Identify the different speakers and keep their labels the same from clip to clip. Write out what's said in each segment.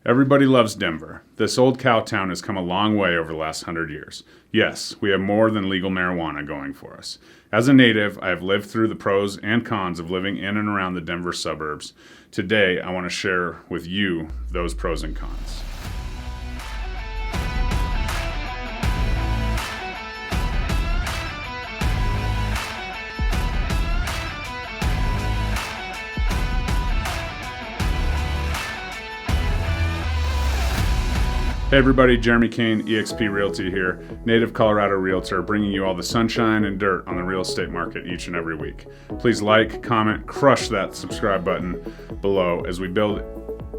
Speaker 1: Everybody loves Denver. This old cow town has come a long way over the last 100 years. Yes, we have more than legal marijuana going for us. As a native, I have lived through the pros and cons of living in and around the Denver suburbs. Today, I want to share with you those pros and cons. Hey everybody, Jeremy Kane, eXp Realty here, native Colorado Realtor, bringing you all the sunshine and dirt on the real estate market each and every week. Please like, comment, crush that subscribe button below as we build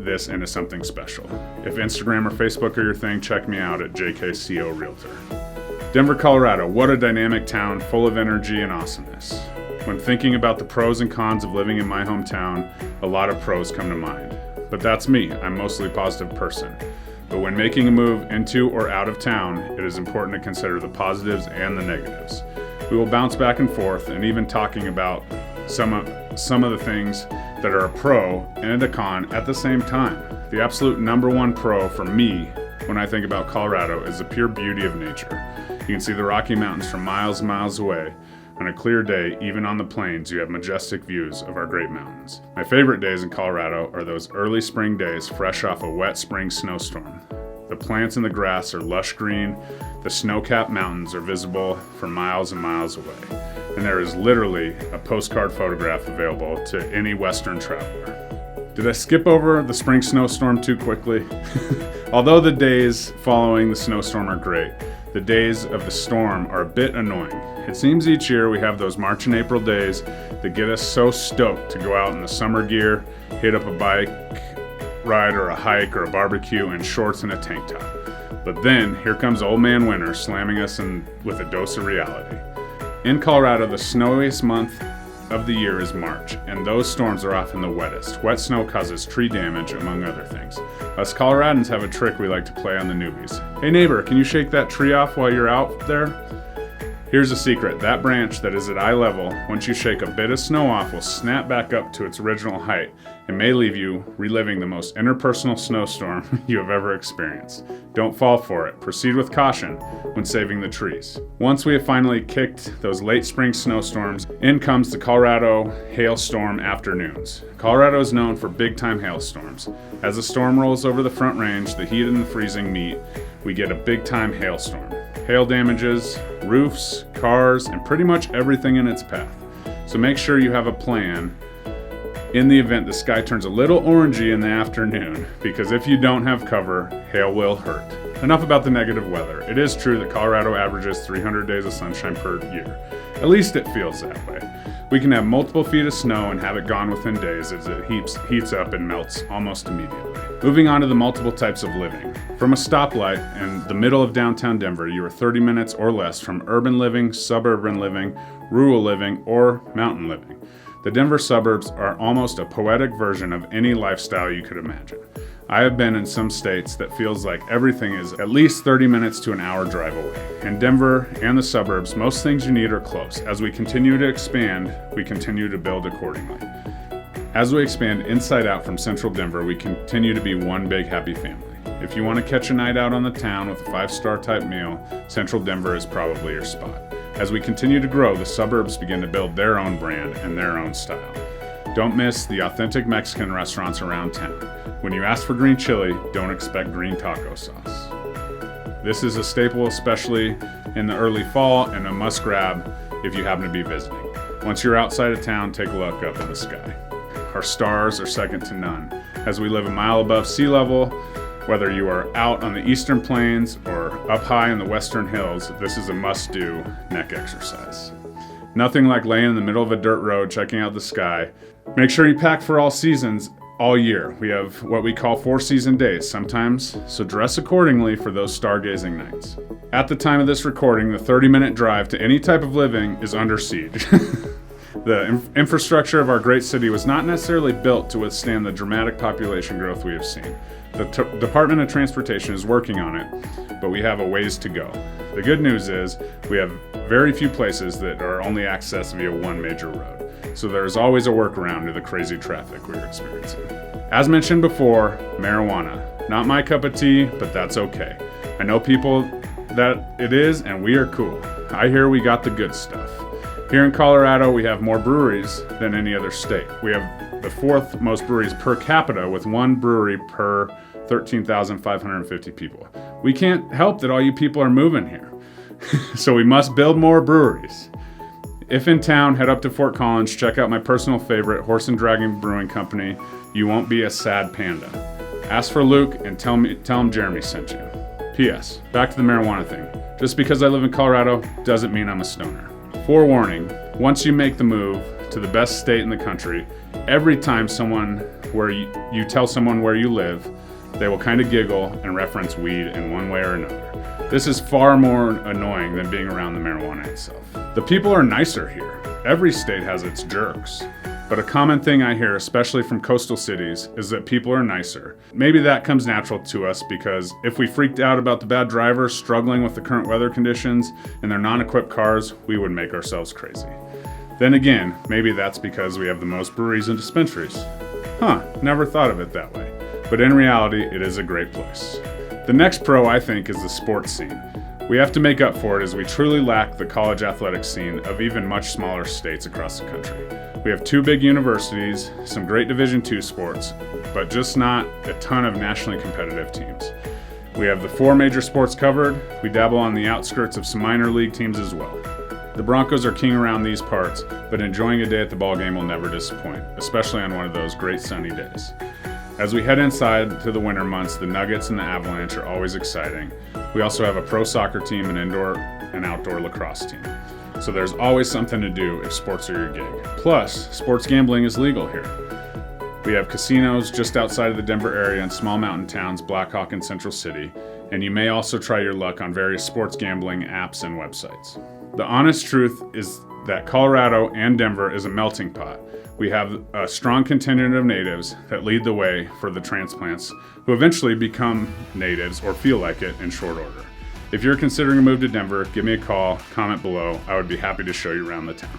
Speaker 1: this into something special. If Instagram or Facebook are your thing, check me out at JKCO Realtor. Denver, Colorado, what a dynamic town full of energy and awesomeness. When thinking about the pros and cons of living in my hometown, a lot of pros come to mind. But that's me, I'm mostly a positive person. But when making a move into or out of town, it is important to consider the positives and the negatives. We will bounce back and forth and even talking about some of the things that are a pro and a con at the same time. The absolute number one pro for me when I think about Colorado is the pure beauty of nature. You can see the Rocky Mountains from miles and miles away. On a clear day, even on the plains, you have majestic views of our great mountains. My favorite days in Colorado are those early spring days fresh off a wet spring snowstorm. The plants and the grass are lush green, the snow-capped mountains are visible for miles and miles away, and there is literally a postcard photograph available to any Western traveler. Did I skip over the spring snowstorm too quickly? Although the days following the snowstorm are great, the days of the storm are a bit annoying. It seems each year we have those March and April days that get us so stoked to go out in the summer gear, hit up a bike ride or a hike or a barbecue in shorts and a tank top. But then here comes old man winter slamming us in with a dose of reality. In Colorado, the snowiest month of the year is March, and those storms are often the wettest. Wet snow causes tree damage, among other things. Us Coloradans have a trick we like to play on the newbies. Hey neighbor, can you shake that tree off while you're out there? Here's a secret, that branch that is at eye level, once you shake a bit of snow off, will snap back up to its original height and may leave you reliving the most interpersonal snowstorm you have ever experienced. Don't fall for it. Proceed with caution when saving the trees. Once we have finally kicked those late spring snowstorms, in comes the Colorado hailstorm afternoons. Colorado is known for big-time hailstorms. As the storm rolls over the Front Range, the heat and the freezing meet, we get a big-time hailstorm. Hail damages roofs, cars, and pretty much everything in its path. So make sure you have a plan in the event the sky turns a little orangey in the afternoon, because if you don't have cover, hail will hurt. Enough about the negative weather. It is true that Colorado averages 300 days of sunshine per year. At least it feels that way. We can have multiple feet of snow and have it gone within days as it heats up and melts almost immediately. Moving on to the multiple types of living. From a stoplight in the middle of downtown Denver, you are 30 minutes or less from urban living, suburban living, rural living, or mountain living. The Denver suburbs are almost a poetic version of any lifestyle you could imagine. I have been in some states that feels like everything is at least 30 minutes to an hour drive away. In Denver and the suburbs, most things you need are close. As we continue to expand, we continue to build accordingly. As we expand inside out from central Denver, we continue to be one big happy family. If you want to catch a night out on the town with a 5-star type meal, central Denver is probably your spot. As we continue to grow, the suburbs begin to build their own brand and their own style. Don't miss the authentic Mexican restaurants around town. When you ask for green chili, don't expect green taco sauce. This is a staple, especially in the early fall, and a must grab if you happen to be visiting. Once you're outside of town, take a look up in the sky. Our stars are second to none. As we live a mile above sea level, whether you are out on the eastern plains or up high in the western hills, this is a must-do neck exercise. Nothing like laying in the middle of a dirt road checking out the sky. Make sure you pack for all seasons all year. We have what we call 4-season days sometimes, so dress accordingly for those stargazing nights. At the time of this recording, the 30-minute drive to any type of living is under siege. The infrastructure of our great city was not necessarily built to withstand the dramatic population growth we have seen. The Department of Transportation is working on it, but we have a ways to go. The good news is we have very few places that are only accessed via one major road, so there is always a workaround to the crazy traffic we're experiencing. As mentioned before, marijuana. Not my cup of tea, but that's okay. I know people that it is, and we are cool. I hear we got the good stuff. Here in Colorado, we have more breweries than any other state. We have the 4th most breweries per capita, with 1 brewery per 13,550 people. We can't help that all you people are moving here. So we must build more breweries. If in town, head up to Fort Collins, check out my personal favorite, Horse and Dragon Brewing Company. You won't be a sad panda. Ask for Luke and tell him Jeremy sent you. P.S. Back to the marijuana thing. Just because I live in Colorado doesn't mean I'm a stoner. Forewarning, once you make the move to the best state in the country, every time you tell someone where you live, they will kind of giggle and reference weed in one way or another. This is far more annoying than being around the marijuana itself. The people are nicer here. Every state has its jerks. But a common thing I hear, especially from coastal cities, is that people are nicer. Maybe that comes natural to us because if we freaked out about the bad drivers struggling with the current weather conditions and their non-equipped cars, we would make ourselves crazy. Then again, maybe that's because we have the most breweries and dispensaries. Never thought of it that way. But in reality, it is a great place. The next pro, I think, is the sports scene. We have to make up for it as we truly lack the college athletics scene of even much smaller states across the country. We have 2 big universities, some great Division II sports, but just not a ton of nationally competitive teams. We have the 4 major sports covered. We dabble on the outskirts of some minor league teams as well. The Broncos are king around these parts, but enjoying a day at the ballgame will never disappoint, especially on one of those great sunny days. As we head inside to the winter months, the Nuggets and the Avalanche are always exciting. We also have a pro soccer team, an indoor and outdoor lacrosse team. So there's always something to do if sports are your gig. Plus, sports gambling is legal here. We have casinos just outside of the Denver area and small mountain towns, Black Hawk and Central City, and you may also try your luck on various sports gambling apps and websites. The honest truth is that Colorado and Denver is a melting pot. We have a strong contingent of natives that lead the way for the transplants who eventually become natives or feel like it in short order. If you're considering a move to Denver, give me a call, comment below. I would be happy to show you around the town.